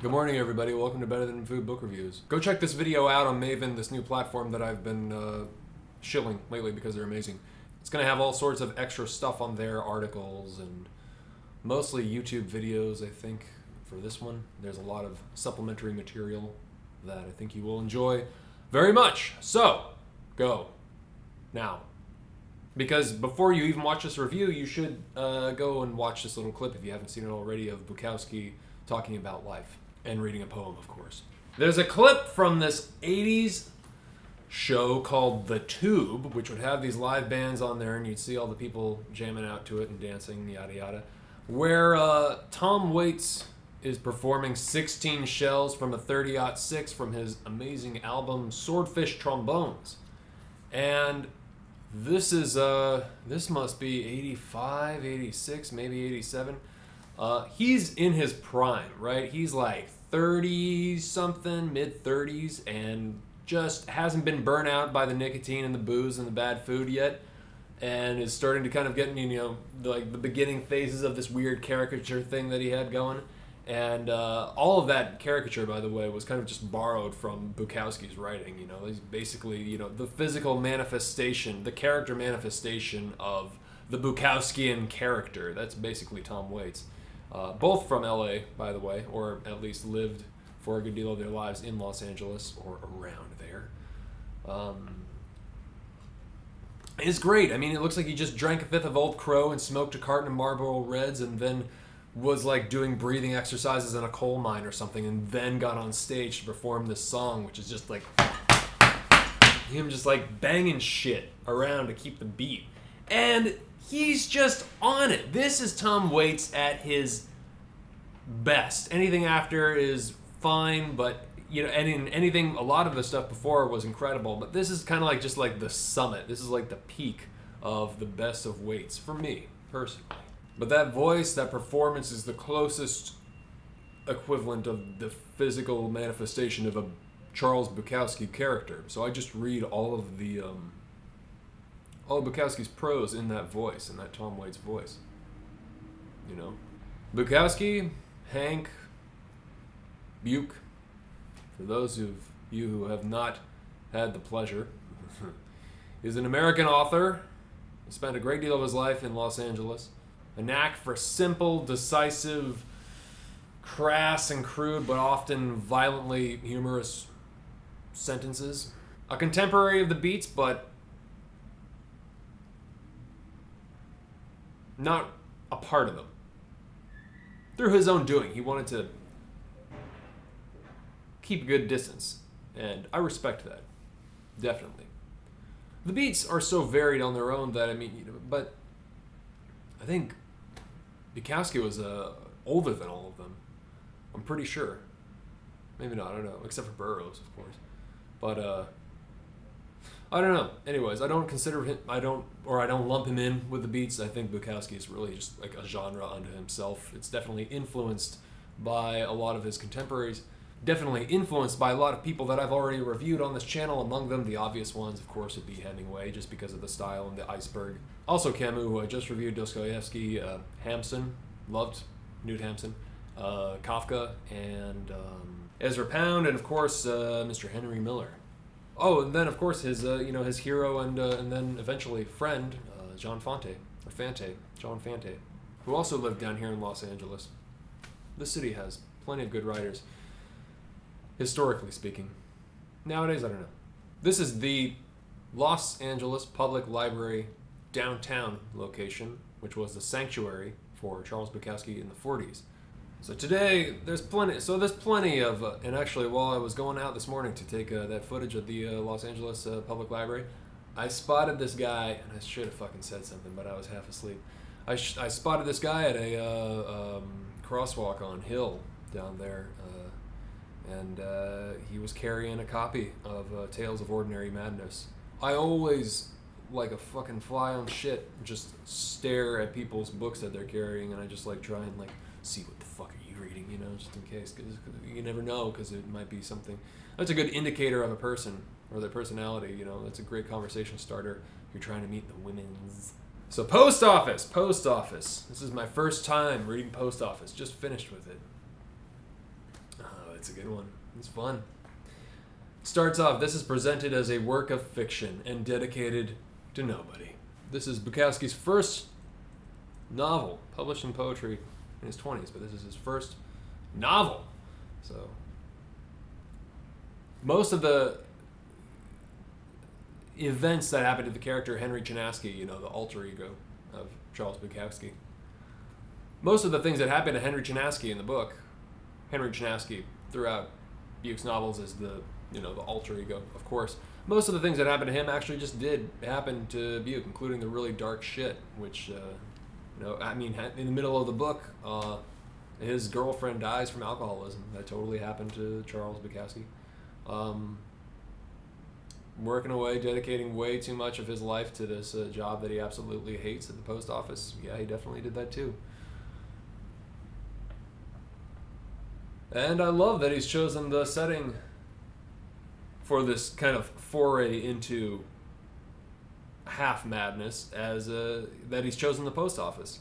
Good morning, everybody. Welcome to Better Than Food Book Reviews. Go check this video out on Maven, this new platform that I've been shilling lately because they're amazing. It's going to have all sorts of extra stuff on there, articles, and mostly YouTube videos, I think, for this one. There's a lot of supplementary material that I think you will enjoy very much. So, go now. Because before you even watch this review, you should go and watch this little clip, if you haven't seen it already, of Bukowski talking about life. And reading a poem, of course. There's a clip from this 80s show called The Tube, which would have these live bands on there, and you'd see all the people jamming out to it and dancing, yada yada, where Tom Waits is performing 16 shells from a 30-06 from his amazing album Swordfish Trombones. And this is, this must be 85, 86, maybe 87. He's in his prime, right? He's like 30-something, mid-30s, and just hasn't been burnt out by the nicotine and the booze and the bad food yet, and is starting to kind of get, like the beginning phases of this weird caricature thing that he had going. And all of that caricature, by the way, was kind of just borrowed from Bukowski's writing. He's basically, the physical manifestation, the character manifestation of the Bukowskian character. That's basically Tom Waits. Both from LA, by the way, or at least lived for a good deal of their lives in Los Angeles or around there. It's great. I mean, it looks like he just drank a fifth of Old Crow and smoked a carton of Marlboro Reds and then was like doing breathing exercises in a coal mine or something, and then got on stage to perform this song, which is just like him just like banging shit around to keep the beat. And he's just on it. This is Tom Waits at his best. Anything after is fine, but anything, a lot of the stuff before was incredible, but this is kind of like just like the summit. This is like the peak of the best of Waits for me personally. But that voice, that performance is the closest equivalent of the physical manifestation of a Charles Bukowski character. So I just read all of Bukowski's prose in that voice, in that Tom Waits voice. Bukowski, Hank, Buke, for those of you who have not had the pleasure, is an American author. He spent a great deal of his life in Los Angeles. A knack for simple, decisive, crass and crude, but often violently humorous sentences. A contemporary of the Beats, but not a part of them. Through his own doing, he wanted to keep a good distance, and I respect that, definitely. The Beats are so varied on their own that, but I think Bukowski was older than all of them. I'm pretty sure. Maybe not, I don't know, except for Burroughs, of course. But, I don't know. Anyways, I don't consider him, I don't lump him in with the Beats. I think Bukowski is really just like a genre unto himself. It's definitely influenced by a lot of his contemporaries. Definitely influenced by a lot of people that I've already reviewed on this channel. Among them, the obvious ones, of course, would be Hemingway, just because of the style and the iceberg. Also Camus, who I just reviewed, Dostoevsky, Hampson, loved Knut Hampson, Kafka, and Ezra Pound, and of course, Mr. Henry Miller. Oh, and then of course his his hero and then eventually friend, John Fante, who also lived down here in Los Angeles. This city has plenty of good writers, historically speaking. Nowadays, I don't know. This is the Los Angeles Public Library downtown location, which was the sanctuary for Charles Bukowski in the 40s. So today, there's plenty of, and actually while I was going out this morning to take that footage of the Los Angeles Public Library, I spotted this guy, and I should have fucking said something, but I was half asleep. I spotted this guy at a crosswalk on Hill down there, and he was carrying a copy of Tales of Ordinary Madness. I always, like a fucking fly on shit, just stare at people's books that they're carrying, and I just like try and like see what the fuck are you reading, just in case, because you never know, because it might be something. That's a good indicator of a person or their personality. That's a great conversation starter. You're trying to meet the women's. So Post Office. This is my first time reading Post Office. Just finished with it. It's a good one. It's fun. Starts off, this is presented as a work of fiction and dedicated to nobody. This is Bukowski's first novel, published in poetry in his 20s, but this is his first novel. So, most of the events that happen to the character Henry Chinaski, you know, the alter ego of Charles Bukowski, most of the things that happen to Henry Chinaski in the book, Henry Chinaski throughout Buke's novels is the alter ego, of course. Most of the things that happened to him actually just did happen to Buke, including the really dark shit, which, in the middle of the book, his girlfriend dies from alcoholism. That totally happened to Charles Bukowski. Working away, dedicating way too much of his life to this job that he absolutely hates at the post office. Yeah, he definitely did that too. And I love that he's chosen the setting for this kind of foray into half madness as that he's chosen the post office.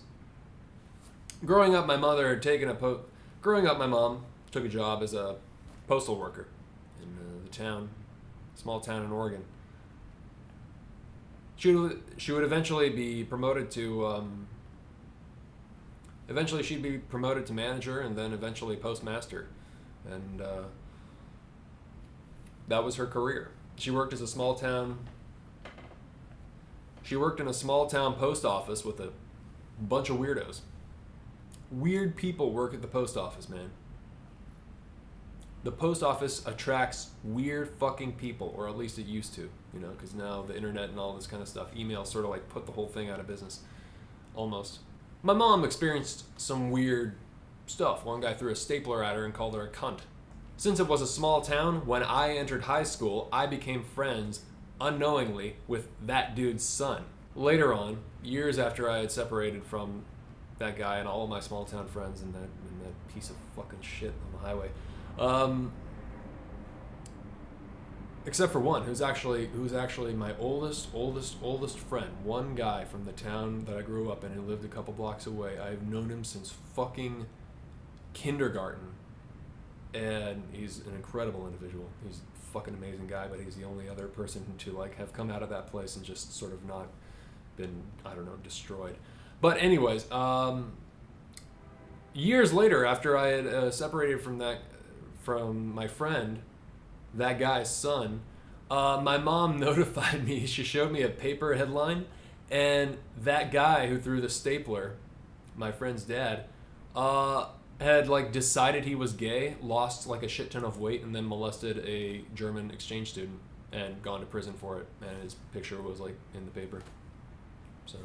Growing up, my mom took a job as a postal worker in small town in Oregon. She would eventually be promoted to. Eventually, she'd be promoted to manager, and then eventually postmaster, and that was her career. She worked in a small town post office with a bunch of weirdos. Weird people work at the post office, man. The post office attracts weird fucking people, or at least it used to, because now the internet and all this kind of stuff, email sort of like put the whole thing out of business, almost. My mom experienced some weird stuff. One guy threw a stapler at her and called her a cunt. Since it was a small town, when I entered high school, I became friends, unknowingly, with that dude's son. Later on, years after I had separated from that guy and all of my small town friends and that piece of fucking shit on the highway, except for one who's actually my oldest friend. One guy from the town that I grew up in who lived a couple blocks away. I've known him since fucking kindergarten, and he's an incredible individual. He's a fucking amazing guy, but he's the only other person to have come out of that place and just sort of not been, destroyed. But anyways, years later, after I had separated from my friend, that guy's son, my mom notified me. She showed me a paper headline, and that guy who threw the stapler, my friend's dad, had decided he was gay, lost a shit ton of weight, and then molested a German exchange student and gone to prison for it. And his picture was in the paper. So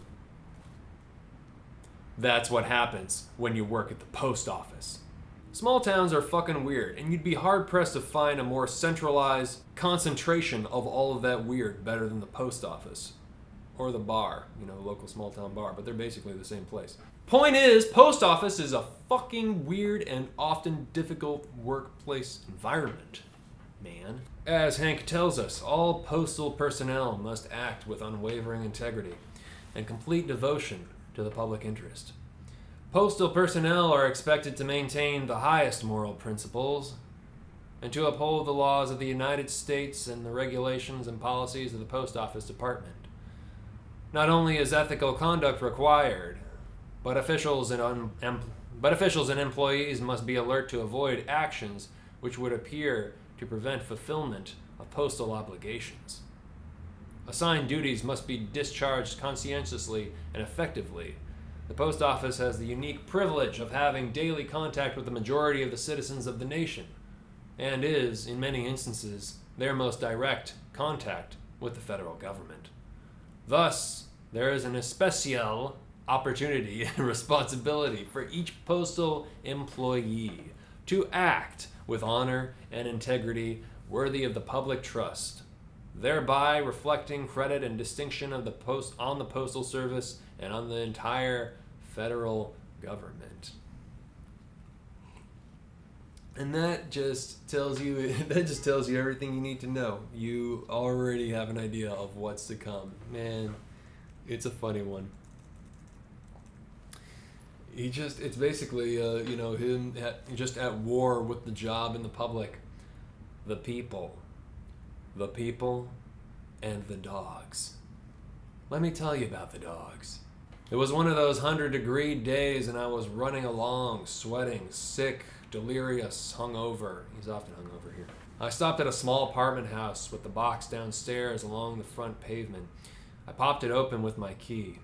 that's what happens when you work at the post office. Small towns are fucking weird, and you'd be hard-pressed to find a more centralized concentration of all of that weird better than the post office. Or the bar, the local small-town bar, but they're basically the same place. Point is, post office is a fucking weird and often difficult workplace environment, man. As Hank tells us, all postal personnel must act with unwavering integrity and complete devotion to the public interest. Postal personnel are expected to maintain the highest moral principles and to uphold the laws of the United States and the regulations and policies of the Post Office Department. Not only is ethical conduct required, but officials and employees must be alert to avoid actions which would appear to prevent fulfillment of postal obligations. Assigned duties must be discharged conscientiously and effectively. The post office has the unique privilege of having daily contact with the majority of the citizens of the nation, and is, in many instances, their most direct contact with the federal government. Thus, there is an especial opportunity and responsibility for each postal employee to act with honor and integrity worthy of the public trust, thereby reflecting credit and distinction of the postal service and on the entire federal government. And that just tells you everything you need to know. You already have an idea of what's to come. Man, it's a funny one. it's basically, him just at war with the job and the public. The people, and the dogs. Let me tell you about the dogs. It was one of those 100-degree days, and I was running along, sweating, sick, delirious, hungover. He's often hungover here. I stopped at a small apartment house with the box downstairs along the front pavement. I popped it open with my key.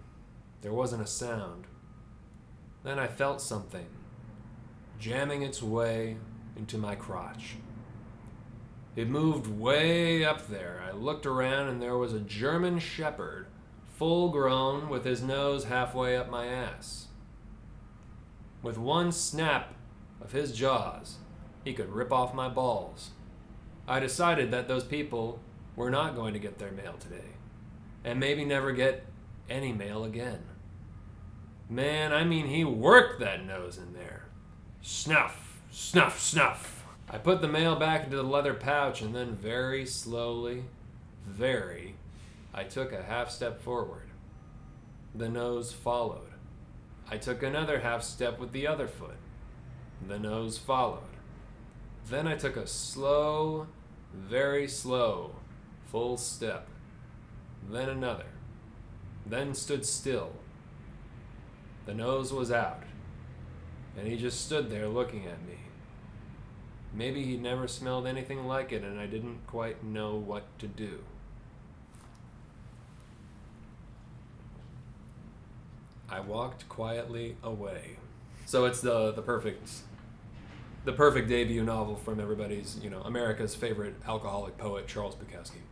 There wasn't a sound. Then I felt something jamming its way into my crotch. It moved way up there. I looked around and there was a German shepherd, full grown, with his nose halfway up my ass. With one snap of his jaws, he could rip off my balls. I decided that those people were not going to get their mail today, and maybe never get any mail again. Man, I mean, he worked that nose in there. Snuff, snuff, snuff. I put the mail back into the leather pouch, and then very slowly, I took a half step forward. The nose followed. I took another half step with the other foot. The nose followed. Then I took a slow, very slow, full step. Then another. Then stood still. The nose was out, and he just stood there looking at me. Maybe he'd never smelled anything like it, and I didn't quite know what to do. I walked quietly away. So it's the perfect debut novel from everybody's, America's favorite alcoholic poet, Charles Bukowski.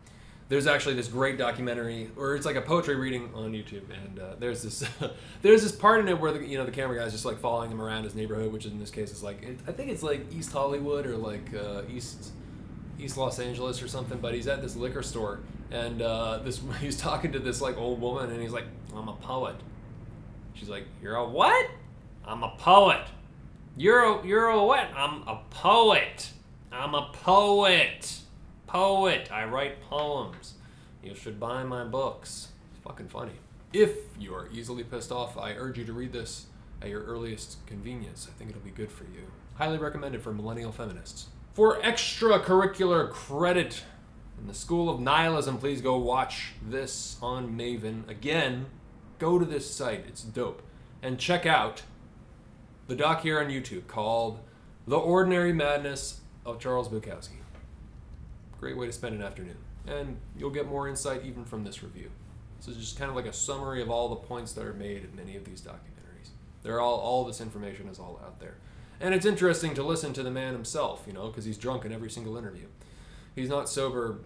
There's actually this great documentary, or it's like a poetry reading on YouTube, and there's this part in it where the camera guy's just like following him around his neighborhood, which in this case is like I think it's like East Hollywood or like East Los Angeles or something. But he's at this liquor store, and he's talking to this like old woman, and he's like, "I'm a poet." She's like, "You're a what?" "I'm a poet." You're a what?" "I'm a poet. I'm a poet. Poet. I write poems. You should buy my books." It's fucking funny. If you are easily pissed off, I urge you to read this at your earliest convenience. I think it'll be good for you. Highly recommended for millennial feminists. For extracurricular credit in the School of Nihilism, please go watch this on Maven. Again, go to this site. It's dope. And check out the doc here on YouTube called The Ordinary Madness of Charles Bukowski. Great way to spend an afternoon. And you'll get more insight even from this review. This is just kind of like a summary of all the points that are made in many of these documentaries. All this information is all out there. And it's interesting to listen to the man himself, because he's drunk in every single interview. He's not sober.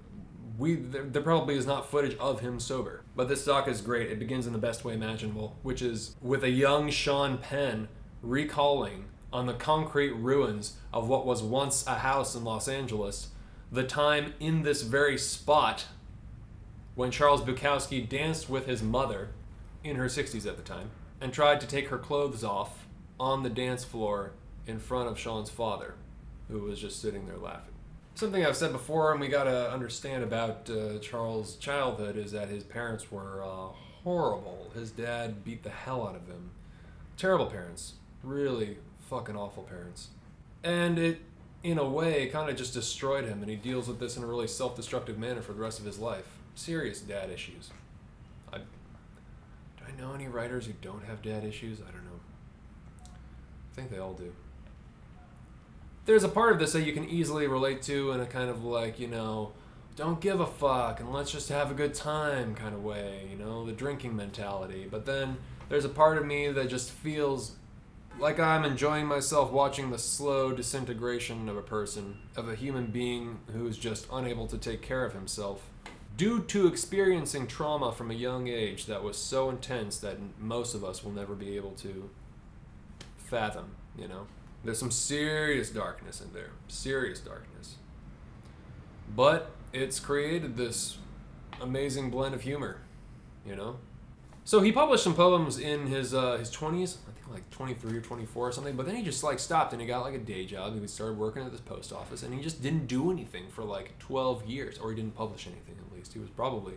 There probably is not footage of him sober. But this doc is great. It begins in the best way imaginable, which is with a young Sean Penn recalling on the concrete ruins of what was once a house in Los Angeles the time in this very spot when Charles Bukowski danced with his mother, in her 60s at the time, and tried to take her clothes off on the dance floor in front of Sean's father, who was just sitting there laughing. Something I've said before, and we gotta understand about Charles' childhood, is that his parents were horrible. His dad beat the hell out of him. Terrible parents. Really fucking awful parents. And it, in a way, kind of just destroyed him, and he deals with this in a really self-destructive manner for the rest of his life. Serious dad issues. Do I know any writers who don't have dad issues? I don't know. I think they all do. There's a part of this that you can easily relate to in a kind of like, don't give a fuck and let's just have a good time kind of way, the drinking mentality. But then there's a part of me that just feels like I'm enjoying myself watching the slow disintegration of a person, of a human being who's just unable to take care of himself due to experiencing trauma from a young age that was so intense that most of us will never be able to fathom, There's some serious darkness in there. Serious darkness. But it's created this amazing blend of humor, So he published some poems in his 20s, I think like 23 or 24 or something, but then he just stopped and he got a day job. He started working at this post office and he just didn't do anything for 12 years, or he didn't publish anything at least. He was probably,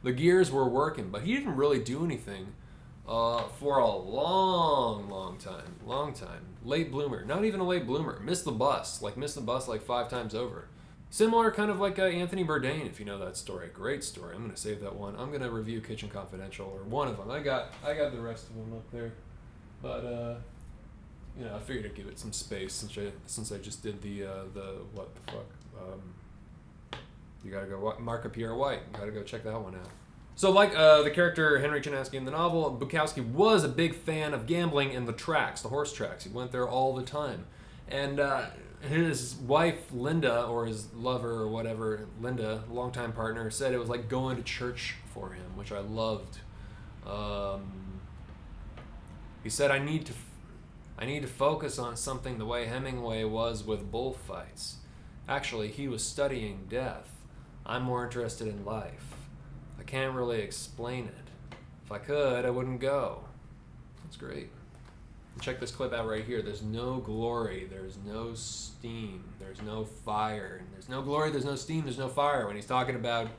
the gears were working, but he didn't really do anything for a long time. Long time. Late bloomer. Not even a late bloomer. Missed the bus. Missed the bus 5 times over. Similar kind of like Anthony Bourdain, if you know that story. Great story. I'm going to save that one. I'm going to review Kitchen Confidential, or one of them. I got the rest of them up there. But, I figured I'd give it some space since I just did the what the fuck. You gotta go, Mark of Pierre White. You gotta go check that one out. So, the character Henry Chinaski in the novel, Bukowski was a big fan of gambling in the tracks, the horse tracks. He went there all the time. And his wife, Linda, or his lover or whatever, Linda, longtime partner, said it was like going to church for him, which I loved. He said, I need to focus on something the way Hemingway was with bullfights. Actually, he was studying death. I'm more interested in life. I can't really explain it. If I could, I wouldn't go. That's great. Check this clip out right here. There's no glory. There's no steam. There's no fire. There's no glory. There's no steam. There's no fire. When he's talking about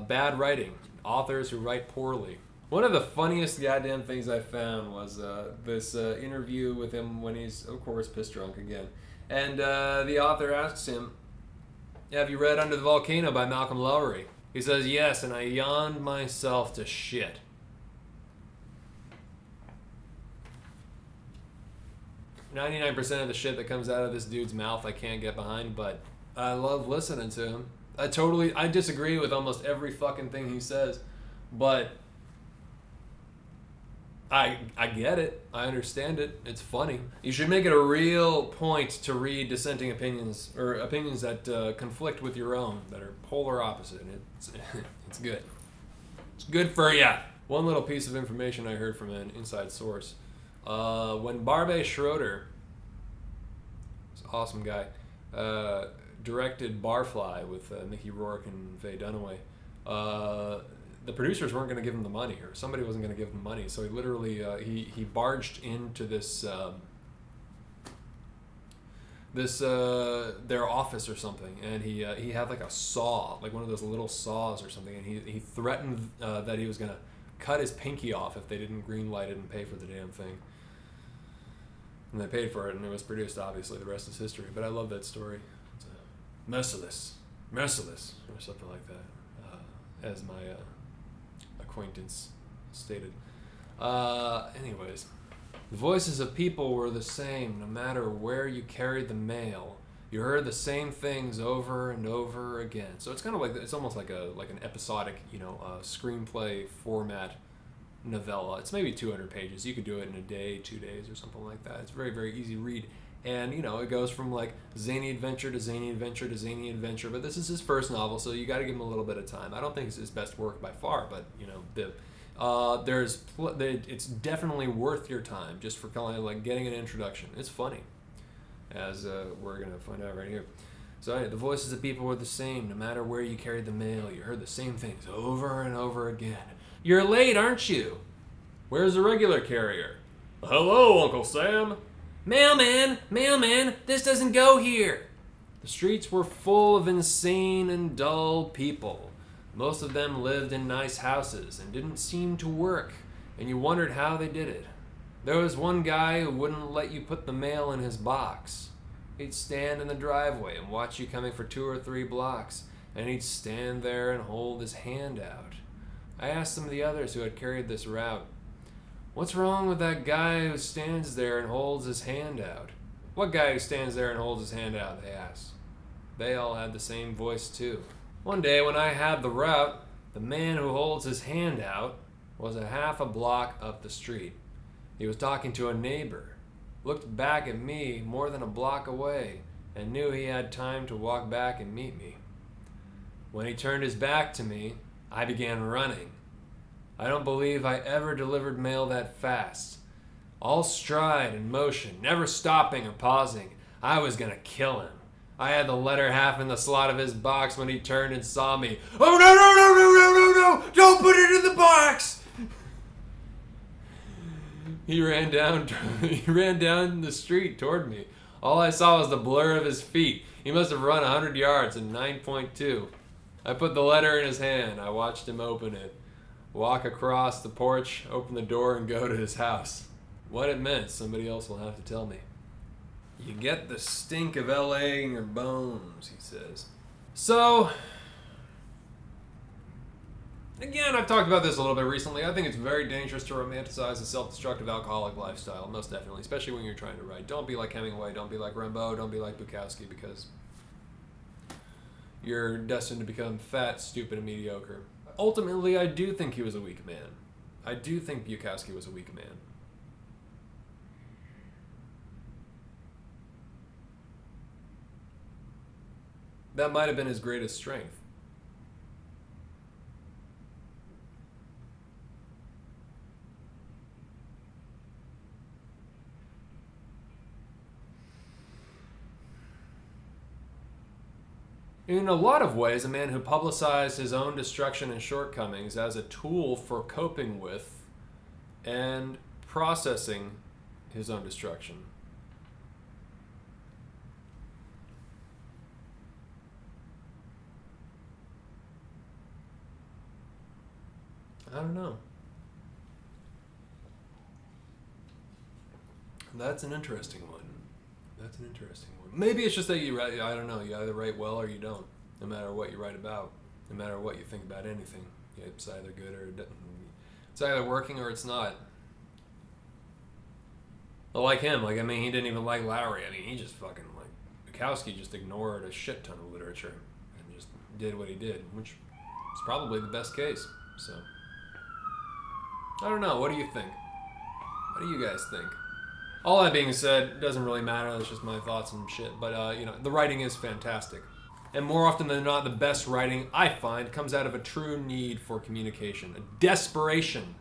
bad writing, authors who write poorly. One of the funniest goddamn things I found was this interview with him when he's, of course, piss drunk again. And the author asks him, have you read Under the Volcano by Malcolm Lowry? He says, yes, and I yawned myself to shit. %99 of the shit that comes out of this dude's mouth I can't get behind, but I love listening to him. I disagree with almost every fucking thing he says, but I get it. I understand it. It's funny. You should make it a real point to read dissenting opinions, or opinions that conflict with your own, that are polar opposite. It's good. It's good for ya. One little piece of information I heard from an inside source. When Barbet Schroeder, this awesome guy, directed Barfly with Mickey Rourke and Faye Dunaway, the producers weren't going to give him the money, or somebody wasn't going to give him money, so he literally he barged into their office or something, and he had a saw, one of those little saws or something, and he threatened that he was going to cut his pinky off if they didn't greenlight it and pay for the damn thing. And they paid for it, and it was produced, obviously. The rest is history. But I love that story. It's merciless, or something like that, as my acquaintance stated. Anyways, the voices of people were the same no matter where you carried the mail. You heard the same things over and over again. So it's kind of it's almost like an episodic, screenplay format novella. It's maybe 200 pages. You could do it in a day, 2 days, or something like that. It's very, very easy read. And, it goes from zany adventure to zany adventure to zany adventure. But this is his first novel, so you got to give him a little bit of time. I don't think it's his best work by far, but, it's definitely worth your time just for kind of getting an introduction. It's funny, as we're going to find out right here. So the voices of people were the same no matter where you carried the mail. You heard the same things over and over again. You're late, aren't you? Where's the regular carrier? Hello, Uncle Sam. Mailman, this doesn't go here. The streets were full of insane and dull people. Most of them lived in nice houses and didn't seem to work, and you wondered how they did it. There was one guy who wouldn't let you put the mail in his box. He'd stand in the driveway and watch you coming for 2 or 3 blocks, and he'd stand there and hold his hand out. I asked some of the others who had carried this route, what's wrong with that guy who stands there and holds his hand out? What guy who stands there and holds his hand out, they asked. They all had the same voice too. One day when I had the route, the man who holds his hand out was a half a block up the street. He was talking to a neighbor, looked back at me more than a block away, and knew he had time to walk back and meet me. When he turned his back to me, I began running. I don't believe I ever delivered mail that fast. All stride and motion, never stopping or pausing. I was gonna kill him. I had the letter half in the slot of his box when he turned and saw me. Oh, no, don't put it in the box! He ran down the street toward me. All I saw was the blur of his feet. He must have run 100 yards in 9.2. I put the letter in his hand. I watched him open it, walk across the porch, open the door, and go to his house. What it meant, somebody else will have to tell me. You get the stink of L.A. in your bones, he says. So, again, I've talked about this a little bit recently. I think it's very dangerous to romanticize a self-destructive alcoholic lifestyle, most definitely, especially when you're trying to write. Don't be like Hemingway, don't be like Rimbaud, don't be like Bukowski, because you're destined to become fat, stupid, and mediocre. Ultimately, I do think he was a weak man. I do think Bukowski was a weak man. That might have been his greatest strength. In a lot of ways, a man who publicized his own destruction and shortcomings as a tool for coping with and processing his own destruction. I don't know. That's an interesting one. That's an interesting one. Maybe it's just that you write, I don't know, you either write well or you don't. No matter what you write about. No matter what you think about anything. It's either good or it doesn't. It's either working or it's not. Well, like him, he didn't even like Lowry. He just fucking, Bukowski just ignored a shit ton of literature and just did what he did, which is probably the best case, so. I don't know. What do you think? What do you guys think? All that being said, it doesn't really matter. That's just my thoughts and shit. But, the writing is fantastic. And more often than not, the best writing, I find, comes out of a true need for communication. A desperation.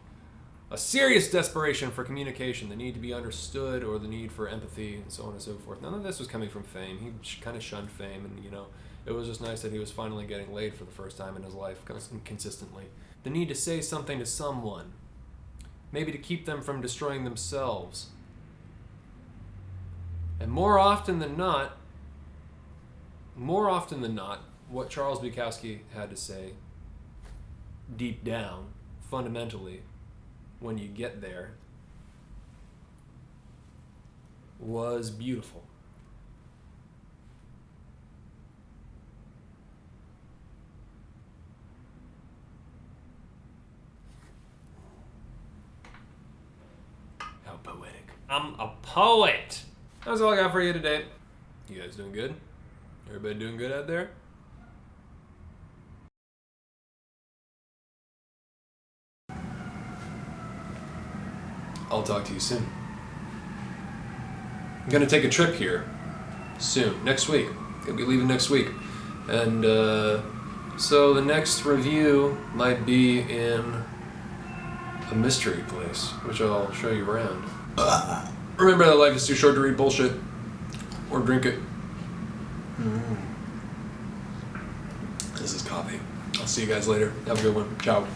A serious desperation for communication. The need to be understood or the need for empathy and so on and so forth. None of this was coming from fame. He kind of shunned fame. And, it was just nice that he was finally getting laid for the first time in his life consistently. The need to say something to someone. Maybe to keep them from destroying themselves. And more often than not, what Charles Bukowski had to say, deep down, fundamentally, when you get there, was beautiful. How poetic. I'm a poet! That's all I got for you today. You guys doing good? Everybody doing good out there? I'll talk to you soon. I'm gonna take a trip here soon, next week. Gonna be leaving next week. And so the next review might be in a mystery place, which I'll show you around. Remember that life is too short to read bullshit. Or drink it. This is coffee. I'll see you guys later. Have a good one. Ciao.